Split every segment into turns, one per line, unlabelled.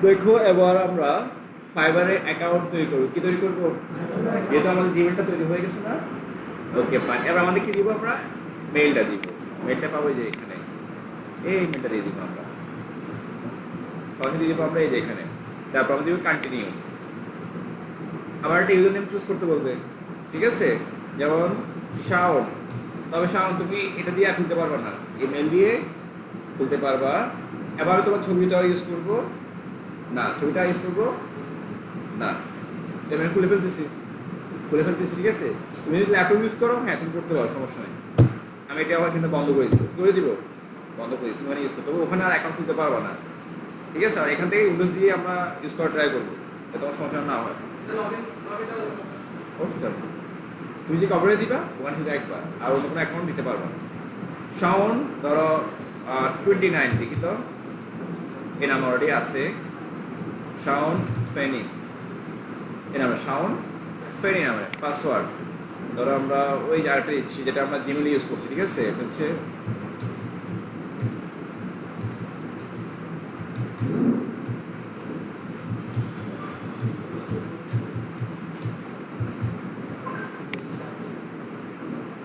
দেখো এবার আমরা ফাইবারে অ্যাকাউন্ট তৈরি করবো। কি তৈরি করবো? যেহেতু আমাদের জিমেলটা তৈরি হয়ে গেছে না, ওকে ফাইন। এবার আমাদের কি দিব? আমরা মেইলটা দিব। মেইলটা পাবো যে এখানে, এই মেইলটা দিয়ে দিব আমরা, সরাসরি দিয়ে দিব আমরা এই যে এখানে। তারপর আমরা দিব কন্টিনিউ। আবার একটা ইউজার নেম চুজ করতে বলবে, ঠিক আছে? যেমন শাওন। তবে শাওন তুমি এটা দিয়ে খুলতে পারবা না, ইমেল দিয়ে খুলতে পারবা। এবার আমি তোমার ছবিটা ইউজ করবো না, ছবিটা ইউজ করবো না, আমি খুলে ফেলতেছি, ঠিক আছে? তুমি যদি ল্যাপটপ ইউজ করো, হ্যাঁ তুমি করতে পারো, সমস্যা নেই। আমি এটা আবার কিন্তু বন্ধ করে দিব, বন্ধ করে দিই। তুমি ইউজ করতে পারবো, ওখানে আর অ্যাকাউন্ট খুলতে পারবা না, ঠিক আছে? আর এখান থেকে উইন্ডোজ দিয়ে আমরা ইউজ করা ট্রাই করবো, যাতে তোমার সমস্যা না হয়। তুমি যদি কভারে দিবা ওখানে শুধু একবার, আর অন্য কোনো অ্যাকাউন্ট দিতে পারবা না। শাওন ধরো 29 দেখি তো, এ নাম অলরেডি আছে, শাওন ফেনি, এ নামে শাওন ফেনি নামে পাসওয়ার্ড ধরো আমরা ওই জায়গাটা দিচ্ছি যেটা আমরা জিমেলে ইউজ করছি, ঠিক আছে? এটা হচ্ছে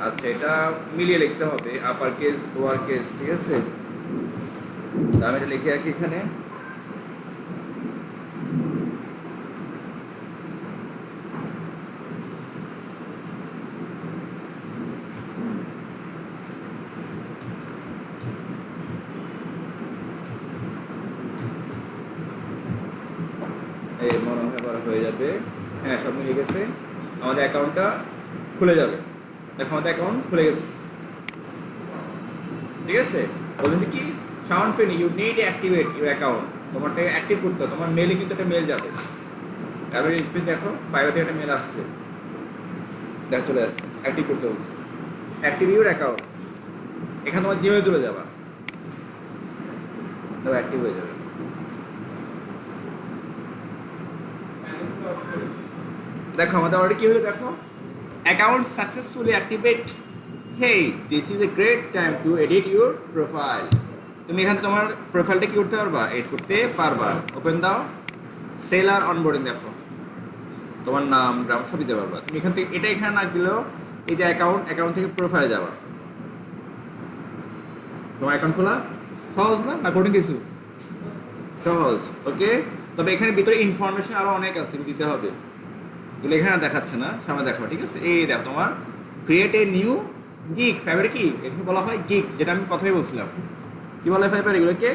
আচ্ছা, এটা মিলিয়ে লিখতে হবে, আপার কেস লোয়ার কেস, ঠিক আছে? আমি এটা লিখে রাখি এখানে। এই মনে হয় এবার হয়ে যাবে, হ্যাঁ সব মিলে গেছে, আমাদের অ্যাকাউন্টটা খুলে যাবে। দেখো আমাদের অ্যাকাউন্ট খুলে গেছে, ঠিক আছে? বলেছি কি, সাউন্ড ফেনি you need activate your account, তোমারটা অ্যাক্টিভ করতে হবে, তোমার মেলে কিন্তু একটা মেল যাবে। এবার দেখো ফাইবার থেকে একটা মেল আসছে, দেখ চলে আসছে, অ্যাক্টিভ করতে বলছে, অ্যাক্টিভ ইউর অ্যাকাউন্ট। এখানে তোমার জিমেল চলে যাবা, তবে অ্যাক্টিভ হয়ে যাবে। দেখো আমাদের অলরেডি কি হয়েছে, দেখো account successfully activate, hey this is a great time to edit your profile. তুমি এখানে তোমার প্রোফাইলটা কি করতে পারবা, এড করতে পারবা। ওপেন দাও, সেলার অনবোর্ডিং, দেখো তোমার নাম গ্রাম সব দিতে পারবা। তুমি এখান থেকে এটা এখানে না দিলেও, এই যে অ্যাকাউন্ট থেকে প্রোফাইলে যাবা, তোমার অ্যাকাউন্ট খোলা সহজ না, না কঠিন কিছু? সহজ, ওকে। তবে এখানে ভিতরে ইনফরমেশন আরও অনেক আছে, দিতে হবে, এগুলো এখানে দেখাচ্ছে না, সামনে দেখো, ঠিক আছে? এই দেখো তোমার ক্রিয়েট এ নিউ গিগ। ফাইবারে কি এখানে বলা হয় গিগ, যেটা আমি কথাই বলছিলাম। কি বলা হয় ফাইবার এগুলোকে?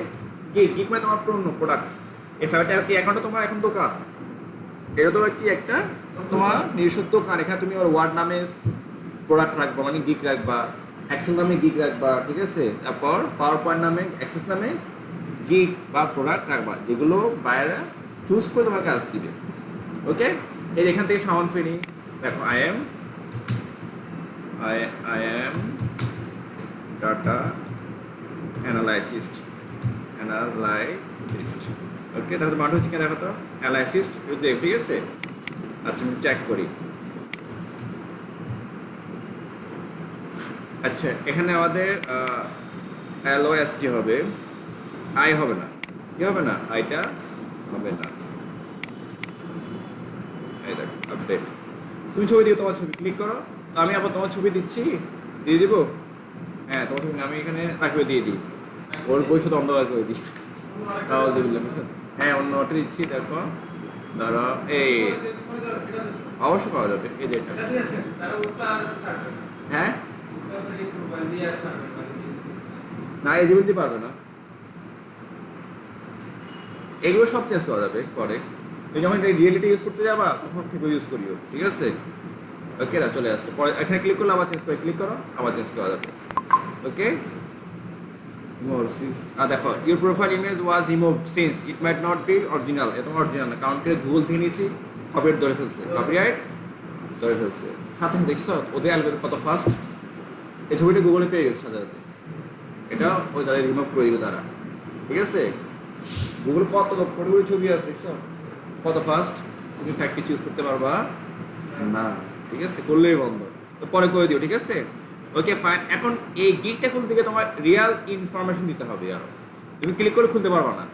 গিগ মানে তোমার পণ্য, প্রোডাক্ট। এই ফাইবারটা এই অ্যাকাউন্টটা তোমার এখন দোকান, এটা তোমার কি একটা তোমার নিজস্ব দোকান। এখানে তুমি ওর ওয়ার্ড নামে প্রোডাক্ট রাখবা, মানে গিগ রাখবা, অ্যাক্সেস নামে গিগ রাখবা, ঠিক আছে? তারপর পাওয়ার পয়েন্ট নামে অ্যাক্সেস নামে গিগ বা প্রোডাক্ট রাখবা, যেগুলো বাইরে চুজ করে তোমার কাজ দিবে, ওকে? এই এখান থেকে সাউন্ড ফিনি, দেখো আই এম ডাটা অ্যানালাইসিস্ট, ওকে? দেখো তো মাঠ হচ্ছে কিনা, দেখো তো অ্যানালাইসিস্ট, ঠিক আছে? আচ্ছা আমি চেক করি। আচ্ছা এখানে আমাদের LOST হবে, আই হবে না, কি হবে না? আইটা হবে না। এই দেখো আপডেট, তুমি ছবি দিও, তোমার ছবি ক্লিক করো। তো আমি আবার তোমার ছবি দিচ্ছি, দিয়ে দিব, হ্যাঁ তোমার ছবি আমি এখানে রাখবে দিয়ে দিই, ওর বই শুধু অন্ধকার করে দিই, তাহলে হ্যাঁ অন্য ওটা দিচ্ছি। দেখো ধরো এই অবশ্যই পাওয়া যাবে, এই যেটা, হ্যাঁ না এলিজিবিলিটি দিতে পারবে না, এগুলো সব চেঞ্জ করা যাবে পরে। তুমি যখন রিয়েলিটি ইউজ করতে যাবা তখন ফিগো ইউজ করিও, ঠিক আছে? ওকে না চলে আসছে, পরে এখানে ক্লিক করলে আবার চেঞ্জ করে, ক্লিক করো আবার চেঞ্জ করা যাবে, ওকে? দেখো your profile image was removed since it might not be original. এটা অরিজিনাল না, কারণ গুগল থেকে নিয়েছি, কপিরাইট ধরে ফেলছে, সাথে সাথে দেখছো ওদের অ্যালগরিদম কত ফাস্ট, এই ছবিটা গুগলে পেয়ে গেছে সাথে সাথে, এটা ওই তাদের রিমুভ করে দিবে তারা, ঠিক আছে? গুগল কত লক্ষ কোটি ছবি আছে, দেখছো কত ফাস্ট। তুমি ফ্যাক্টরি চুজ করতে পারবা না, ঠিক আছে? করলেই বন্ধ, তো পরে করে দিও, ঠিক আছে? Okay fine. এখন এই গিগটা খুলতে গিয়ে তোমার রিয়াল ইনফরমেশন দিতে হবে, আর তুমি ক্লিক করে খুলতে পারবা না,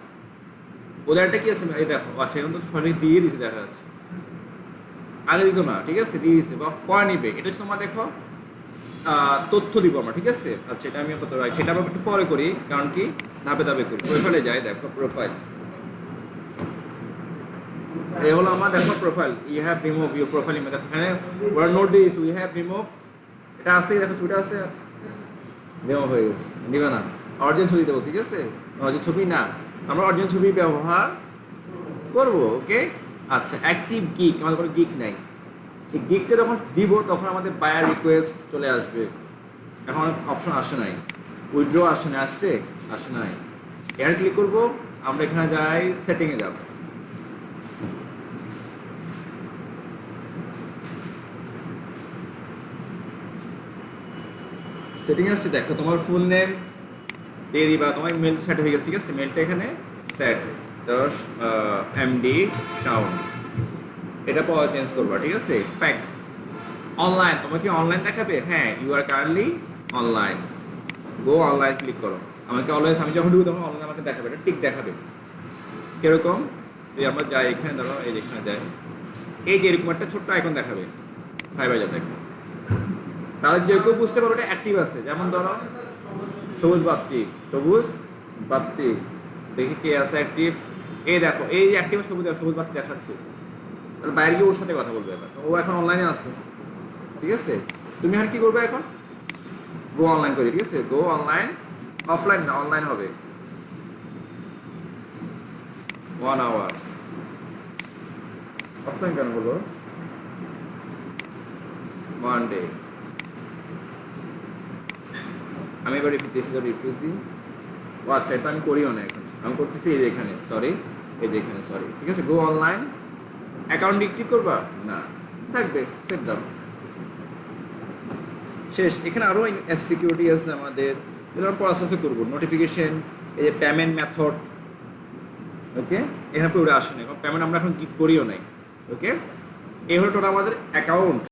ওদের একটা কি আছে এই দেখো, আচ্ছা এখন তো সঠিক দিয়ে দিছে দেখা যাচ্ছে, আগে দিত না, ঠিক আছে দিয়ে দিছে বা পরে নিবে। এটা হচ্ছে তোমার দেখো তথ্য দিব আমরা, ঠিক আছে। আচ্ছা এটা আমি কত রাখছি, সেটা আমরা একটু পরে করি, কারণ কি ধাপে ধাপে করি। প্রোফাইলে যাই, দেখো প্রোফাইল, এই হলো আমার দেখো profile. You have remove your profile image, দেখো এখানে ওরা নোট দিয়েছে উই হ্যাভ রিমুভ, এটা আছে দেখো ছবিটা আছে, রিমুভ হয়ে গেছে, দিবে না। অরিজিনাল ছবি দেবো, ঠিক আছে, অরিজিনাল ছবি না, আমরা অরিজিনাল ছবি ব্যবহার করবো, ওকে। আচ্ছা অ্যাক্টিভ গিগ, আমাদের কোনো গিগ নাই। এই গিগটা যখন দিব তখন আমাদের বায়ার রিকোয়েস্ট চলে আসবে। এখন অপশন আসে নাই, উইথড্র আসে না, আসছে আসে নাই। এখানে ক্লিক করবো, আমরা এখানে যাই সেটিংয়ে যাব, সেটিং আসছে, দেখো তোমার ফুল নেম দিয়ে দিবা, তোমার মেল সেট হয়ে গেছে, ঠিক আছে। মেলটা এখানে সেট এমডি সাউন্ড, এটা পরে চেঞ্জ করবা, ঠিক আছে। ফ্যাক্ট অনলাইন, তোমার কি অনলাইন দেখাবে? হ্যাঁ you are currently online, go online click করো। আমাকে অলওয়েজ, আমি যখন ঢুকবো তখন অনলাইন আমাকে দেখাবে, এটা টিক দেখাবে। কিরকম, এই আমরা যাই এখানে, ধরো এই যেখানে যাই, এই যে এরকম একটা ছোট্ট আইকন দেখাবে, ফাইবার যা দেখো, তাহলে যে কেউ বুঝতে পারো এটা অ্যাক্টিভ আছে। যেমন ধরো সবুজ বাতি, সবুজ বাতি, দেখি কে আছে অ্যাক্টিভ, এই দেখো এই যে অ্যাক্টিভ সবুজ, সবুজ বাতি দেখাচ্ছে, তাহলে বাইরে গিয়ে ওর সাথে কথা বলবে। এবার ও এখন অনলাইনে আছে, ঠিক আছে। তুমি এখন কি করবে, এখন গো অনলাইন করে, ঠিক আছে, গো অনলাইন, অফলাইন না অনলাইন হবে, 1 আওয়ার। অফলাইন কেন হলো, 1 ডে। আমি এবার রিফিউজ দিই। ও আচ্ছা এটা আমি করিও না, এখন আমি করতেছি এই যে এখানে, সরি এই যে এখানে, সরি, ঠিক আছে। গো অনলাইন, অ্যাকাউন্ট ডিক্টিভ করবা না, থাকবে, সেভ দাও, শেষ। এখানে আরও সিকিউরিটি আছে আমাদের, এগুলো প্রসেসে করবো। নোটিফিকেশন, এই যে পেমেন্ট মেথড, ওকে, এখানে পুরো আসে না, পেমেন্ট আমরা এখন করিও নাই, ওকে। এই হলো টোটাল আমাদের অ্যাকাউন্ট।